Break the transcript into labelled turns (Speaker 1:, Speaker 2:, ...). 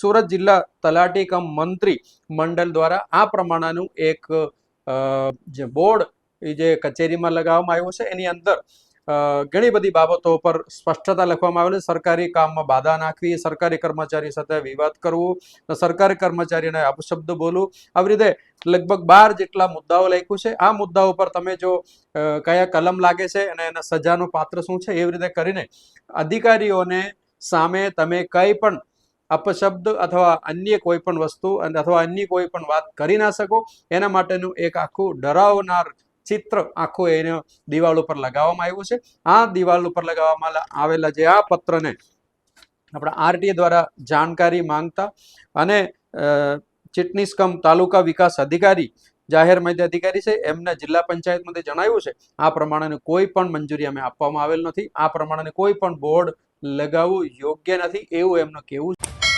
Speaker 1: સુરત જિલ્લા તલાટી કમ મંત્રી મંડળ દ્વારા આ પ્રમાણેનું એક જે બોર્ડ જે કચેરીમાં લગાવવામાં આવ્યું છે એની અંદર ઘણી બધી બાબતો પર સ્પષ્ટતા લખવામાં આવેલી. સરકારી કામમાં બાધા નાખવી, સરકારી કર્મચારી સાથે વિવાદ કરવું, સરકારી કર્મચારીને અપશબ્દ બોલવું, આવી રીતે લગભગ 12 જેટલા મુદ્દાઓ લખ્યું છે. આ મુદ્દાઓ પર તમે જો કયા કલમ લાગે છે અને એના સજાનું પાત્ર શું છે એવી રીતે કરીને અધિકારીઓને સામે તમે કંઈ પણ અપશબ્દ અથવા અન્ય કોઈ પણ વસ્તુ અથવા અન્ય કોઈ પણ વાત કરી ના શકો એના માટેનું એક આખું ડરાવનાર ચિત્ર આખું એને દિવાલ ઉપર લગાવવામાં આવ્યું છે. આ દિવાલ ઉપર લગાવવામાં આવેલા જે આ પત્રને આપણા આરટીએ દ્વારા જાણકારી માંગતા અને ચીટનીસ કમ તાલુકા વિકાસ અધિકારી જાહેર માહિતી અધિકારી છે એમને જિલ્લા પંચાયતમાંથી જણાવ્યું છે આ પ્રમાણેની કોઈ પણ મંજૂરી અમે આપવામાં આવેલ નથી, આ પ્રમાણે કોઈ પણ બોર્ડ લગાવવું યોગ્ય નથી એવું એમનું કહેવું છે.